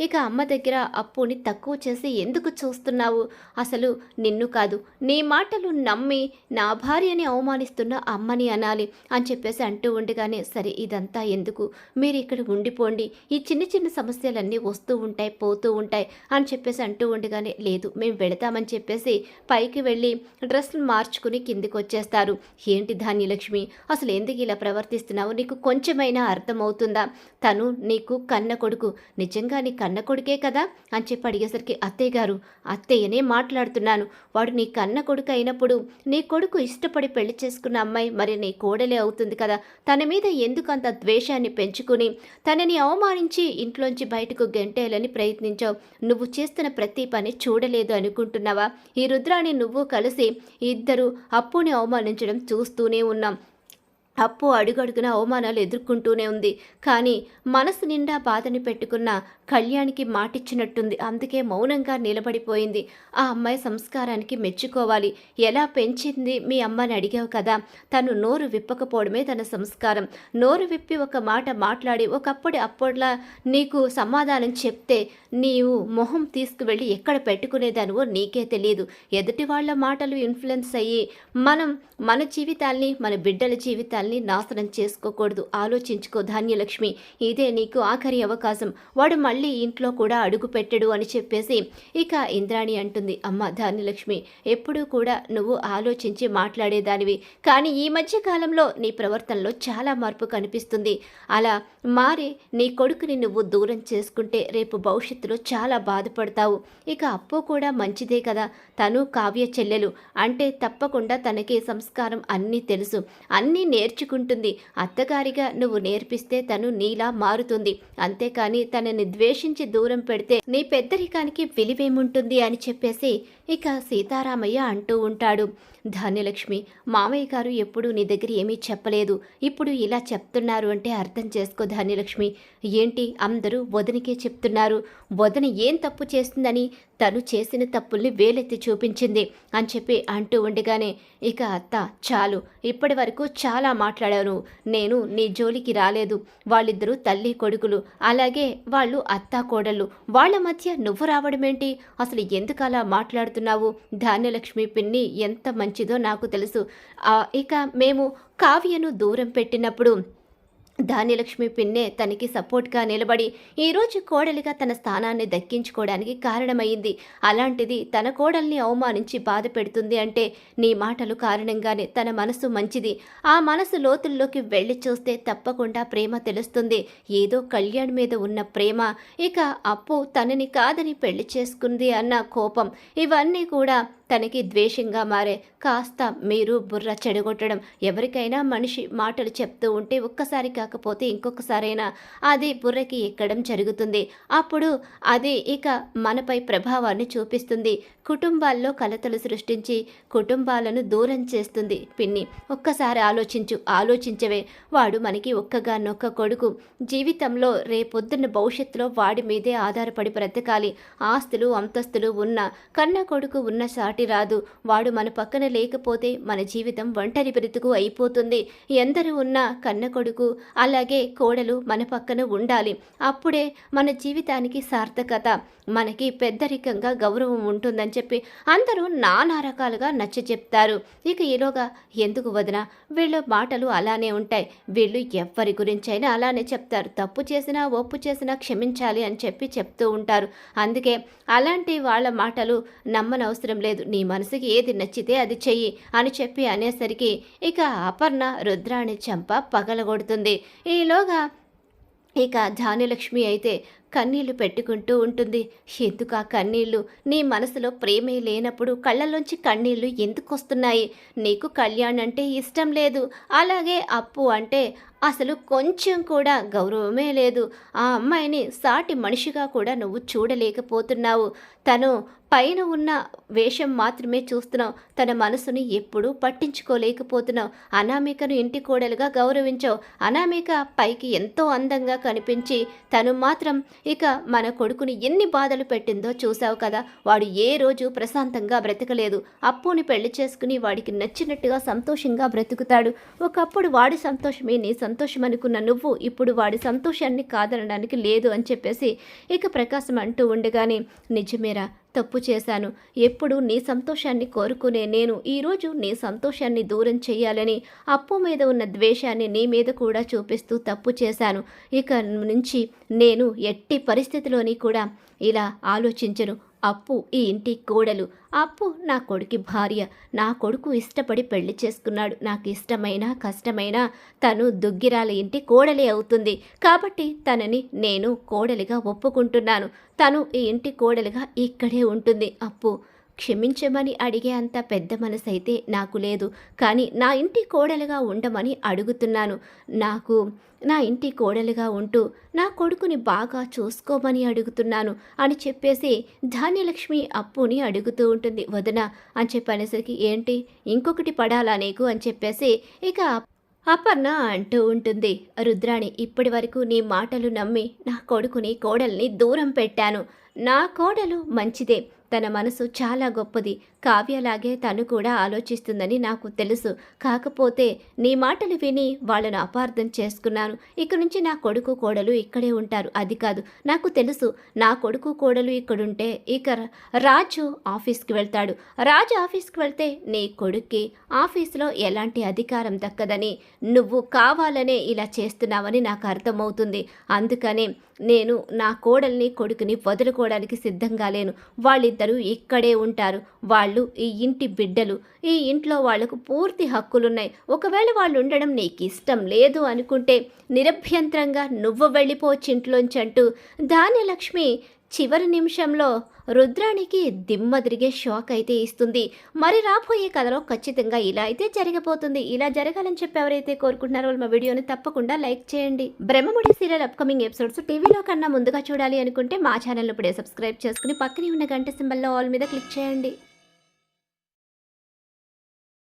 ఇక అమ్మ దగ్గర అప్పుని తక్కువ చేసి ఎందుకు చూస్తున్నావు? అసలు నిన్ను కాదు, నీ మాటలు నమ్మి నా భార్యని అవమానిస్తున్న అమ్మని అనాలి అని చెప్పేసి అంటూ ఉండగానే, సరే ఇదంతా ఎందుకు, మీరు ఇక్కడ ఉండిపోండి, ఈ చిన్న చిన్న సమస్యలన్నీ వస్తూ ఉంటాయి పోతూ ఉంటాయి అని చెప్పేసి అంటూ ఉండగానే, లేదు మేము వెళతామని చెప్పేసి పైకి వెళ్ళి డ్రెస్సులు మార్చుకుని కిందికి వచ్చేస్తారు. ఏంటి ధాన్యలక్ష్మి, అసలు ఎందుకు ఇలా ప్రవర్తిస్తున్నావు? నీకు కొంచెమైనా అర్థమవుతుందా? తను నీకు కన్న కొడుకు, నిజంగా నీ కన్న కొడుకే కదా అని చెప్పి అడిగేసరికి, అత్తయ్య గారు అత్తయ్యనే మాట్లాడుతున్నాను, వాడు నీ కన్న కొడుకు అయినప్పుడు నీ కొడుకు ఇష్టపడి పెళ్లి చేసుకున్న అమ్మాయి మరి నీ కోడలే అవుతుంది కదా, తన మీద ఎందుకు అంత ద్వేషాన్ని పెంచుకుని తనని అవమానించి ఇంట్లోంచి బయటకు గెంటేయాలని ప్రయత్నించావు? నువ్వు చేస్తున్న ప్రతి పని చూడలేదు అనుకుంటున్నావా? ఈ రుద్రాని నువ్వు కలిసి ఇద్దరు అప్పుని అవమానించడం చూస్తూనే ఉన్నాం. అప్పు అడుగడుగున అవమానాలు ఎదుర్కొంటూనే ఉంది. కానీ మనసు నిండా బాధని పెట్టుకున్న కళ్యాణ్కి మాటిచ్చినట్టుంది. అందుకే మౌనంగా నిలబడిపోయింది. ఆ అమ్మాయి సంస్కారానికి మెచ్చుకోవాలి. ఎలా పెంచింది మీ అమ్మని అడిగావు కదా, తను నోరు విప్పకపోవడమే తన సంస్కారం. నోరు విప్పి ఒక మాట మాట్లాడి అప్పట్లా నీకు సమాధానం చెప్తే నీవు మొహం తీసుకువెళ్ళి ఎక్కడ పెట్టుకునేదానివో నీకే తెలియదు. ఎదుటి వాళ్ళ మాటలు ఇన్ఫ్లుయెన్స్ అయ్యి మన జీవితాల్ని, మన బిడ్డల జీవితాల్ని నాశనం చేసుకోకూడదు. ఆలోచించుకో ధాన్యలక్ష్మి, ఇదే నీకు ఆఖరి అవకాశం. వాడు మళ్ళీ ఇంట్లో కూడా అడుగు పెట్టడు అని చెప్పేసి ఇక ఇంద్రాణి అంటుంది, అమ్మ ధాన్యలక్ష్మి, ఎప్పుడూ కూడా నువ్వు ఆలోచించి మాట్లాడేదానివి, కానీ ఈ మధ్య కాలంలో నీ ప్రవర్తనలో చాలా మార్పు కనిపిస్తుంది. అలా మారి నీ కొడుకుని నువ్వు దూరం చేసుకుంటే రేపు భవిష్యత్తులో చాలా బాధపడతావు. ఇక అప్పు కూడా మంచిదే కదా, తను కావ్య చెల్లెలు అంటే తప్పకుండా తనకి సంస్కారం అన్నీ తెలుసు, అన్నీ నేర్చుకుంటుంది. అత్తగారిగా నువ్వు నేర్పిస్తే తను నీలా మారుతుంది. అంతేకాని తనని ద్వేషించి దూరం పెడితే నీ పెద్దరికానికి విలువేముంటుంది అని చెప్పేసి ఇక సీతారామయ్య అంటూ ఉంటాడు. ధాన్యలక్ష్మి, మామయ్య గారు ఎప్పుడు నీ దగ్గర ఏమీ చెప్పలేదు, ఇప్పుడు ఇలా చెప్తున్నారు అంటే అర్థం చేసుకో ధాన్యలక్ష్మి. ఏంటి అందరూ వదినకే చెప్తున్నారు, వదిన ఏం తప్పు చేస్తుందని తను చేసిన తప్పుల్ని వేలెత్తి చూపించింది అని చెప్పి అంటూ ఉండగానే, ఇక అత్త చాలు, ఇప్పటి వరకు చాలా మాట్లాడాను, నేను నీ జోలికి రాలేదు. వాళ్ళిద్దరూ తల్లి కొడుకులు, అలాగే వాళ్ళు అత్తా కోడళ్ళు, వాళ్ళ మధ్య నువ్వు రావడమేంటి? అసలు ఎందుకు అలా మాట్లాడుతున్నావు? ధాన్యలక్ష్మి పిన్ని ఎంత మంచిదో నాకు తెలుసు. ఇక మేము కావ్యను దూరం పెట్టినప్పుడు ధాన్యలక్ష్మి పిన్నే తనకి సపోర్ట్గా నిలబడి ఈరోజు కోడలిగా తన స్థానాన్ని దక్కించుకోవడానికి కారణమైంది. అలాంటిది తన కోడల్ని అవమానించి బాధ పెడుతుంది అంటే నీ మాటలు కారణంగానే. తన మనసు మంచిది, ఆ మనసు లోతుల్లోకి వెళ్ళి చూస్తే తప్పకుండా ప్రేమ తెలుస్తుంది. ఏదో కళ్యాణ్ మీద ఉన్న ప్రేమ, ఇక అప్పు తనని కాదని పెళ్లి చేసుకుంది అన్న కోపం, ఇవన్నీ కూడా తనకి ద్వేషంగా మారే. కాస్త మీరు బుర్ర చెడగొట్టడం, ఎవరికైనా మనిషి మాటలు చెప్తూ ఉంటే ఒక్కసారి కాకపోతే ఇంకొకసారైనా అది బుర్రకి ఎక్కడం జరుగుతుంది. అప్పుడు అది ఇక మనపై ప్రభావాన్ని చూపిస్తుంది. కుటుంబాల్లో కలతలు సృష్టించి కుటుంబాలను దూరం చేస్తుంది. పిన్ని ఒక్కసారి ఆలోచించవే, వాడు మనకి ఒక్కగానొక్క కొడుకు. జీవితంలో రేపొద్దున్న భవిష్యత్తులో వాడి మీదే ఆధారపడి బ్రతకాలి. ఆస్తులు అంతస్తులు ఉన్న కన్న కొడుకు ఉన్న సాటి రాదు. వాడు మన పక్కన లేకపోతే మన జీవితం ఒంటరి బ్రతుకు అయిపోతుంది. ఎందరు ఉన్నా కన్న కొడుకు అలాగే కోడలు మన పక్కన ఉండాలి. అప్పుడే మన జీవితానికి సార్థకత, మనకి పెద్దరికంగా గౌరవం ఉంటుందని చెప్పి అందరూ నానా రకాలుగా నచ్చ చెప్తారు. ఇక ఈలోగా ఎందుకు వదిన, వీళ్ళ మాటలు అలానే ఉంటాయి, వీళ్ళు ఎవరి గురించైనా అలానే చెప్తారు, తప్పు చేసినా ఒప్పు చేసినా క్షమించాలి అని చెప్పి చెప్తూ ఉంటారు. అందుకే అలాంటి వాళ్ళ మాటలు నమ్మనవసరం లేదు, నీ మనసుకి ఏది నచ్చితే అది చెయ్యి అని చెప్పి అనేసరికి ఇక అపర్ణ రుద్రాణి చెంప పగలగొడుతుంది. ఈలోగా ఇక ధాన్యలక్ష్మి అయితే కన్నీళ్లు పెట్టుకుంటూ ఉంటుంది. ఎందుకు ఆ కన్నీళ్లు? నీ మనసులో ప్రేమే లేనప్పుడు కళ్ళలోంచి కన్నీళ్లు ఎందుకు వస్తున్నాయి? నీకు కళ్యాణ్ అంటే ఇష్టం లేదు, అలాగే అప్పు అంటే అసలు కొంచెం కూడా గౌరవమే లేదు. ఆ అమ్మాయిని సాటి మనిషిగా కూడా నువ్వు చూడలేకపోతున్నావు. తను పైన ఉన్న వేషం మాత్రమే చూస్తున్నావు, తన మనసుని ఎప్పుడూ పట్టించుకోలేకపోతున్నావు. అనామికను ఇంటి కోడలుగా గౌరవించావు. అనామిక పైకి ఎంతో అందంగా కనిపించి తను మాత్రం ఇక మన కొడుకుని ఎన్ని బాధలు పెట్టిందో చూసావు కదా. వాడు ఏ రోజు ప్రశాంతంగా బ్రతకలేదు. అప్పుని పెళ్లి చేసుకుని వాడికి నచ్చినట్టుగా సంతోషంగా బ్రతుకుతాడు. ఒకప్పుడు వాడి సంతోషమే నీ సంతోషం అనుకున్న నువ్వు ఇప్పుడు వాడి సంతోషాన్ని కాదనడానికి లేదు అని చెప్పేసి ఇక ప్రకాశం అంటూ ఉండగానే, నిజమేరా, తప్పు చేశాను. ఎప్పుడు నీ సంతోషాన్ని కోరుకునే నేను ఈరోజు నీ సంతోషాన్ని దూరం చేయాలని అప్పు మీద ఉన్న ద్వేషాన్ని నీ మీద కూడా చూపిస్తూ తప్పు చేశాను. ఇక నుంచి నేను ఎట్టి పరిస్థితిలోని కూడా ఇలా ఆలోచించను. అప్పు ఈ ఇంటి కోడలు, అప్పు నా కొడుకి భార్య. నా కొడుకు ఇష్టపడి పెళ్లి చేసుకున్నాడు. నాకు ఇష్టమైనా కష్టమైనా తను దుగ్గిరాల ఇంటి కోడలే అవుతుంది. కాబట్టి తనని నేను కోడలిగా ఒప్పుకుంటున్నాను. తను ఈ ఇంటి కోడలిగా ఇక్కడే ఉంటుంది. అప్పు, క్షమించమని అడిగే అంత పెద్ద మనసైతే నాకు లేదు. కానీ నా ఇంటి కోడలుగా ఉండమని అడుగుతున్నాను. నాకు నా ఇంటి కోడలుగా ఉంటూ నా కొడుకుని బాగా చూసుకోమని అడుగుతున్నాను అని చెప్పేసి ధాన్యలక్ష్మి అప్పుని అడుగుతూ ఉంటుంది. వదన అని చెప్పనేసరికి, ఏంటి ఇంకొకటి పడాలా నీకు అని చెప్పేసి ఇక అపర్ణ అంటూ ఉంటుంది. రుద్రాణి, ఇప్పటి వరకు నీ మాటలు నమ్మి నా కొడుకుని కోడల్ని దూరం పెట్టాను. నా కోడలు మంచిదే, తన మనసు చాలా గొప్పది. కావ్యలాగే తను కూడా ఆలోచిస్తుందని నాకు తెలుసు. కాకపోతే నీ మాటలు విని వాళ్ళను అపార్థం చేసుకున్నాను. ఇక నుంచి నా కొడుకు కోడలు ఇక్కడే ఉంటారు. అది కాదు, నాకు తెలుసు నా కొడుకు కోడలు ఇక్కడుంటే ఇక రాజు ఆఫీస్కి వెళ్తాడు. రాజు ఆఫీస్కి వెళ్తే నీ కొడుక్కి ఆఫీసులో ఎలాంటి అధికారం దక్కదని నువ్వు కావాలనే ఇలా చేస్తున్నావని నాకు అర్థమవుతుంది. అందుకనే నేను నా కోడల్ని కొడుకుని వదులుకోవడానికి సిద్ధంగా లేను. వాళ్ళిద్దరూ ఇక్కడే ఉంటారు. వాళ్ళు ఈ ఇంటి బిడ్డలు. ఈ ఇంట్లో వాళ్లకు పూర్తి హక్కులున్నాయి. ఒకవేళ వాళ్ళు ఉండడం నీకు ఇష్టం లేదు అనుకుంటే నిరభ్యంతరంగా నువ్వు వెళ్ళిపోవచ్చు ఇంట్లోంచి అంటూ ధాన్యలక్ష్మి చివరి నిమిషంలో రుద్రానికి దిమ్మ తిరిగే షాక్ అయితే ఇస్తుంది. మరి రాబోయే కథలో ఖచ్చితంగా ఇలా అయితే జరగబోతుంది. ఇలా జరగాలని చెప్పి ఎవరైతే కోరుకుంటున్నారో మా వీడియోని తప్పకుండా లైక్ చేయండి. బ్రహ్మముడి సీరియల్ అప్కమింగ్ ఎపిసోడ్స్ టీవీలో కన్నా ముందుగా చూడాలి అనుకుంటే మా ఛానల్ ఇప్పుడే సబ్స్క్రైబ్ చేసుకుని పక్కనే ఉన్న గంట సింబల్లో ఆల్ మీద క్లిక్ చేయండి.